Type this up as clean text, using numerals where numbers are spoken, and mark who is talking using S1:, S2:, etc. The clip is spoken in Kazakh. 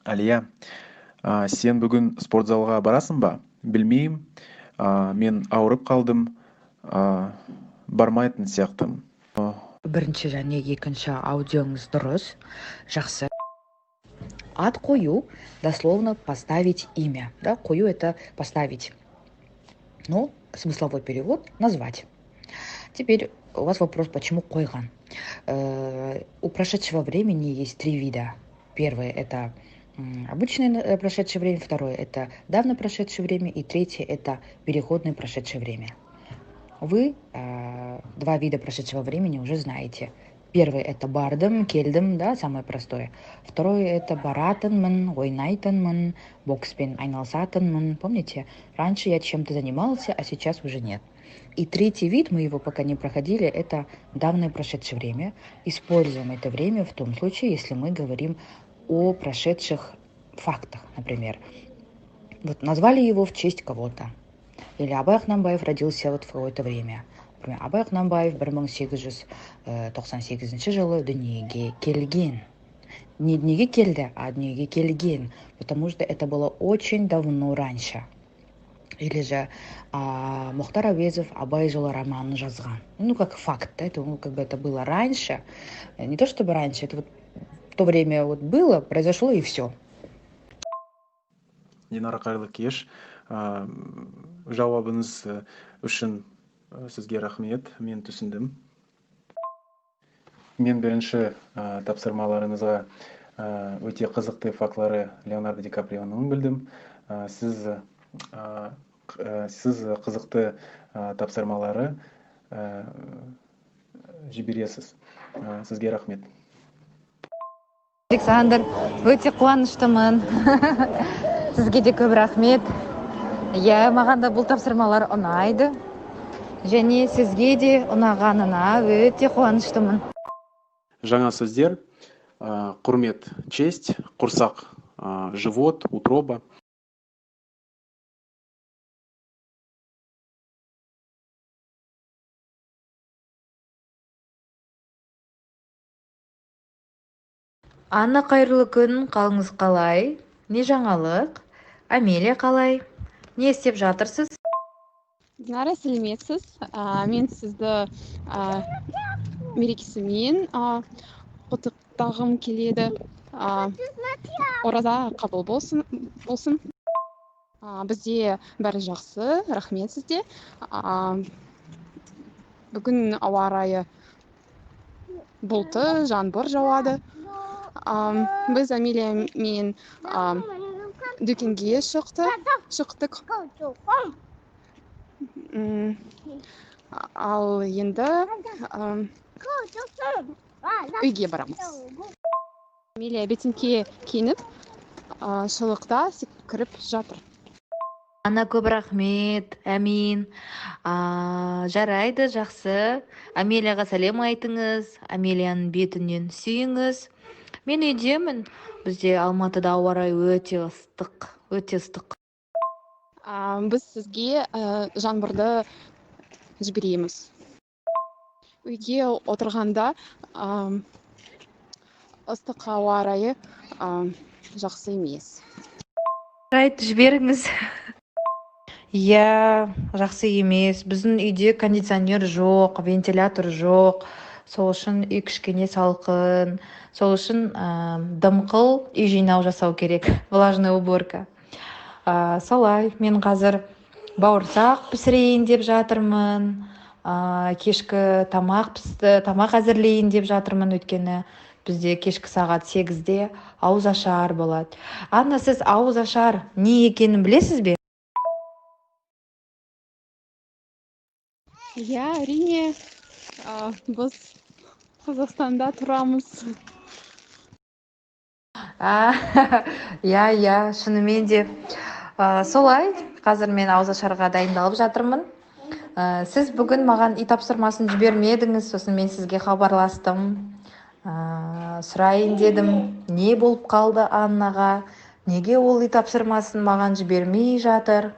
S1: Алия, сен бүгін спорт залға барасың ба? Білмеймін. Мен ауырып қалдым. А, бармайтын сияқтымын.
S2: Бірінші және екінші аудионыз дұрыс. Жақсы. Ат қою дословно поставить имя. Да? Қою это поставить. Ну, смысловой перевод назвать. Теперь у вас вопрос, почему қойған? У прошедшего времени есть три вида. Первое это обычное прошедшее время, второе это давно прошедшее время и третье это переходное прошедшее время. Вы два вида прошедшего времени уже знаете. Первый это бардым, кельдым, да, самое простое. Второе это баратынмын, ойнайтынмын, бокспен айналысатынмын. Помните? Раньше я чем-то занимался, а сейчас уже нет. И третий вид, мы его пока не проходили, это давнее прошедшее время. Используем это время в том случае, если мы говорим о прошедших фактах, например. Вот назвали его в честь кого-то. Или Абай Құнанбаев родился вот в какое-то время. Например, Абай Құнанбаев 1898 жылы дүниеге келген. Не дүниеге келді, а дүниеге келген, потому что это было очень давно раньше. Или же Мухтар Әуезов Абай жылы романын жазған. Ну, как факт, да? Это, как бы это было раньше. Не то чтобы раньше, это вот в то время вот было, произошло и все.
S1: Динара, қайырлы кеш. Жауабыңыз үшін сізге рахмет. Мен түсіндім. Мен бірінші тапсырмаларыңызға өте қызықты фактылары Леонардо Ди Каприоның білдім. Сіз қызықты тапсырмалары жібересіз. Сізге рахмет.
S3: Александр, өте қуаныштымын. Сізге де көп рахмет. Маған да бұл тапсырмалар ұнайды. Және сізге де ұнағанына өте қуаныштымын.
S1: Жаңа сөздер: құрмет, честь, құрсақ, живот, утроба.
S3: Анна, қайырлы күн, қалыңыз қалай? Не жаңалық? Амелия қалай? Не істеп жатырсыз?
S4: Динара, сәлеметсіз. Мен сізді мерекесімен құттықтағым келеді. Ораза қабыл болсын. Бізде бәрі жақсы, рахмет сізде. Бүгін ауа райы бұлтты, жаңбыр жауады. Біз Амелиямен дүкенге шықтық. Ал енді үйге барамыз. Амелия бетіңке киініп, шылықта секіріп жатыр.
S3: Анна, көп рахмет, әмин. Жарайды, жақсы. Амелияға сәлем айтыңыз. Амелияның бетінен сүйіңіз. Мен үйдемін. Бізде Алматыда ауа райы өте ыстық.
S4: Біз сізге жаңбырды жібереміз. Үйге отырғанда ыстық ауа райы жақсы емес.
S3: Жарайды, жіберіңіз. Жақсы емес. Біздің үйде кондиционер жоқ, вентилятор жоқ. Сол үшін үй кішкене салқын. Сол үшін дымқыл үй жинау жасау керек. Влажная уборка. Солай, мен қазір бауырсақ пісірейін деп жатырмын. Кешкі тамақ әзірлейін деп жатырмын, өйткені бізде кешкі сағат 8-де ауызашар болады. Анна, сіз ауызашар не екенін білесіз бе?
S4: Әрине, біз Қазақстанда тұрамыз.
S3: Шынымен де. Солай, қазір мен ауызашарға дайындалып жатырмын. Сіз бүгін маған үй тапсырмасын жібермедіңіз, сосын мен сізге хабарластым. Сұрайын дедім, не болып қалды Аннаға? Неге ол үй тапсырмасын маған жібермей жатыр?